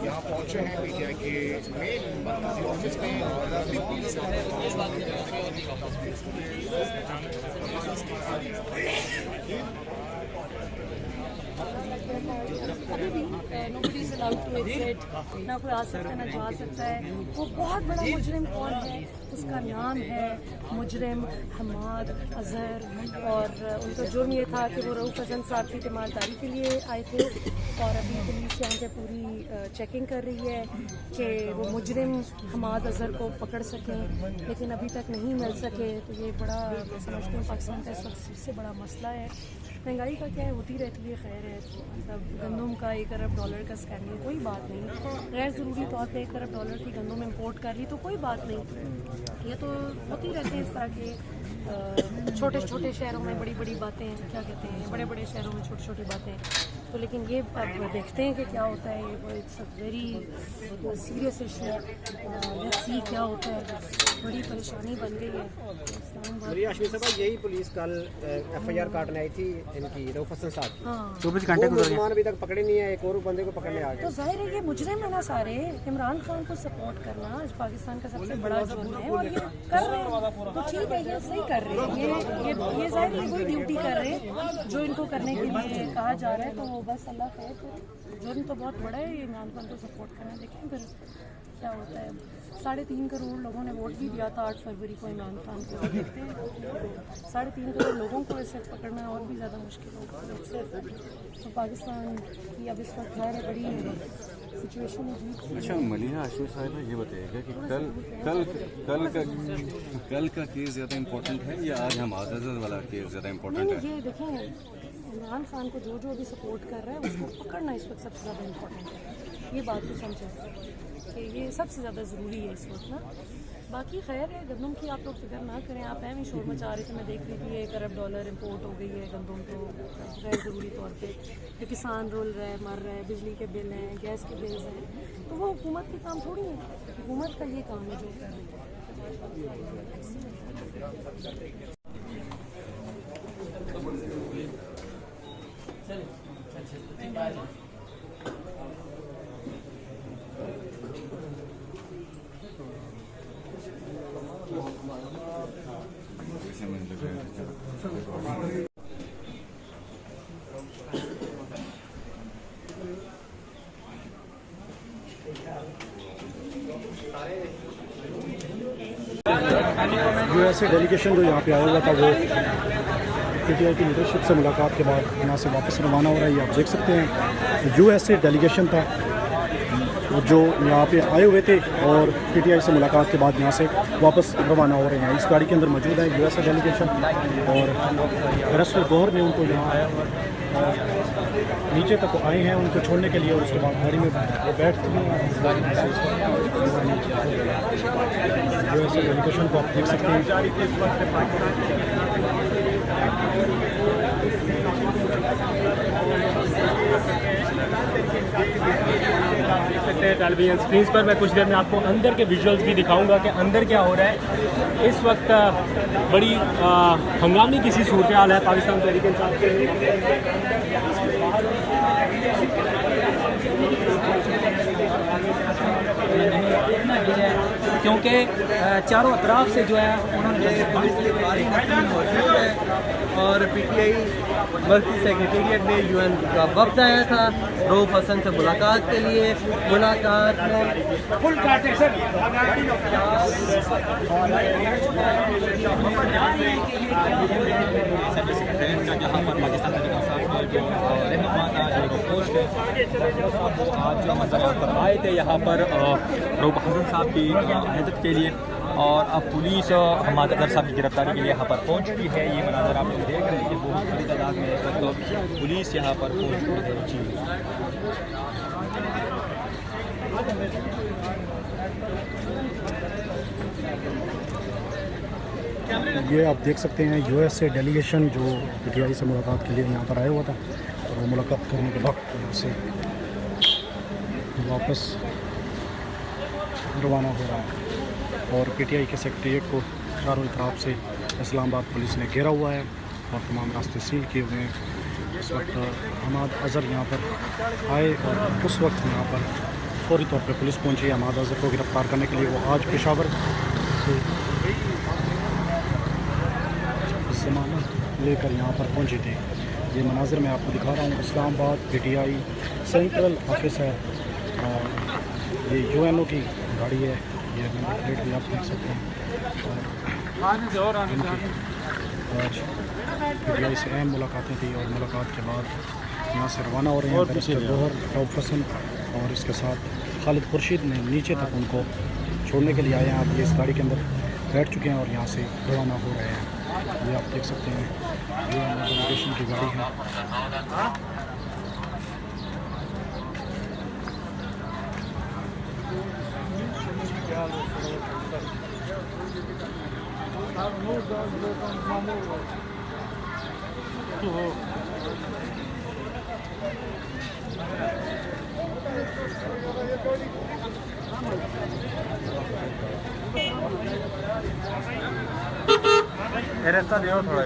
यहाँ पहुँचे हैं पीटीआई के मेन मरकजी ऑफिस में और अभी भी nobody is allowed to exit, ना कोई आ सकता है ना जा सकता है। वो बहुत बड़ा मुजरिम कौन है, उसका नाम है मुजरिम हमाद अजहर, और उनका जुर्म ये था कि वो रऊफ हसन साहब की तीमारदारी के लिए आए थे, और अभी पुलिस यहाँ पे पूरी चेकिंग कर रही है कि वो मुजरिम हमाद अजहर को पकड़ सकें, लेकिन अभी तक नहीं मिल सके। तो ये बड़ा समझते हैं पाकिस्तान का इस वक्त सबसे बड़ा मसला है। महंगाई का क्या है, होती रहती है, खैर है। मतलब गंदम का $1 अरब का स्कैंडल, कोई बात नहीं। गैर ज़रूरी तौर पे $1 अरब की गंदम इम्पोर्ट कर ली तो कोई बात नहीं। ये तो होती रहती है इस तरह के छोटे छोटे शहरों में बड़ी बड़ी बातें, क्या कहते हैं, बड़े बड़े शहरों में छोटी छोटी बातें। तो लेकिन ये अब देखते हैं कि क्या होता है। ये it's a very serious issue, see क्या होता है, बड़ी परेशानी बन गई है। यही पुलिस कल FIR काटने आई थी इनकी रऊफ हसन साहब की। हाँ, 24 घंटे मुसलमान अभी तक पकड़े नहीं है, एक और बंदे को पकड़ने आ गए। तो जाहिर है ये मुजरिम है ना सारे। इमरान खान को सपोर्ट करना आज पाकिस्तान का सबसे बड़ा जुर्म है, और ये कर रहे हैं तो ठीक है, ये सही कर रहे हैं। ये जाहिर है वही ड्यूटी कर रहे हैं जो इनको करने के लिए कहा जा रहा है। तो बस अल्लाह खैर, तो जुर्म तो बहुत बड़ा है इमरान खान को सपोर्ट करना। देखें फिर क्या होता है। 3.5 करोड़ लोगों ने वोट भी दिया था 8 फरवरी को इमरान खान को। देखते हैं 3.5 करोड़ लोगों को ऐसे पकड़ना और भी ज़्यादा मुश्किल होगा। तो पाकिस्तान की अब इस वक्त ज़ाहिर है बड़ी सिचुएशन है। अच्छा मलिहा आशिफ साहब ये बताइएगा कि कल का केस ज़्यादा इम्पोर्टेंट है या आज हमाद अजहर वाला केस ज़्यादा इम्पोर्टेंट है? ये देखें, इमरान खान को जो अभी सपोर्ट कर रहा है उसको पकड़ना इस वक्त सबसे ज़्यादा इम्पोर्टेंट है। ये बात तो समझें कि ये सबसे ज़्यादा ज़रूरी है इस वक्त ना। बाकी खैर है, गंदम की आप लोग फिक्र ना करें। आप हैं भी शोर मचा रहे थे, मैं देख रही थी $1 अरब इम्पोर्ट हो गई है गंदम, तो गैर ज़रूरी तौर पे जो किसान रोल रहा है, मर रहा है, बिजली के बिल हैं, गैस के बिल्स हैं, तो वो हुकूमत के काम थोड़ी है। हुकूमत का ये काम है जो कर रही है। USA डेलीगेशन जो यहाँ पे आया हुआ था वो PTI की लीडरशिप से मुलाकात के बाद यहाँ से वापस रवाना हो रहा है। ये आप देख सकते हैं USA डेलीगेशन था जो यहाँ पे आए हुए थे और PTI से मुलाकात के बाद यहाँ से वापस रवाना हो रहे हैं। इस गाड़ी के अंदर मौजूद है USA डेलीगेशन, और बैरिस्टर गौहर ने उनको यहाँ नीचे तक आए हैं उनको छोड़ने के लिए, और उसके बाद गाड़ी में वो बैठ USA डेलीगेशन को आप देख सकते हैं। टेलीविजन स्क्रीन पर मैं कुछ देर में आपको अंदर के विजुअल्स भी दिखाऊंगा कि अंदर क्या हो रहा है। इस वक्त बड़ी हंगामी किसी सूरत हाल है पाकिस्तान तहरीक इंसाफ के लिए। क्योंकि चारों अतराफ से जो है उन्होंने और PTI मर्कज़ी सेक्रेटेरिएट में UN का वफ्द आया था रऊफ हसन से मुलाकात के लिए। मुलाकात में फुल आए थे यहाँ पर रऊफ हसन साहब की हिफाजत के लिए, और अब पुलिस हमाद अजहर साहब की गिरफ्तारी के लिए यहाँ पर पहुँच चुकी है। ये मनाज़र आप लोग देख रहे हैं कि बहुत बड़ी तादाद में इस वक्त पुलिस यहाँ पर पहुँच चुकी है। ये आप देख सकते हैं USA डेलीगेशन जो PTI से मुलाकात के लिए यहाँ पर आया हुआ था, और वो मुलाकात करने के बाद यहाँ से वापस रवाना हो रहा है, और PTI के सेक्रेटेरिएट को चारों तरफ से इस्लामाबाद पुलिस ने घेरा हुआ है और तमाम रास्ते सील किए हुए हैं। इस वक्त हमाद अज़हर यहाँ पर आए और उस वक्त यहाँ पर फौरी तौर पर पुलिस पहुँची हमाद अज़हर को गिरफ़्तार करने के लिए। वो आज पेशावर से ज़मानत लेकर यहाँ पर पहुँचे थे। ये मनाज़िर मैं आपको दिखा रहा हूँ, इस्लामाबाद PTI सेंट्रल ऑफिस है और ये UNO की गाड़ी है। ये नंबर प्लेट भी आप देख सकते हैं। और आज PTI से अहम मुलाकातें थी और मुलाकात के बाद यहाँ से रवाना हो रहे हैं बैरिस्टर गौहर, रऊफ़ हसन और इसके साथ खालिद खुर्शीद ने नीचे तक उनको छोड़ने के लिए आए हैं। आप ये इस गाड़ी के अंदर बैठ चुके हैं और यहाँ से रवाना हो रहे हैं। ये आप देख सकते हैं, ये डेलीगेशन की गाड़ी है। रास्ता दो थोड़ा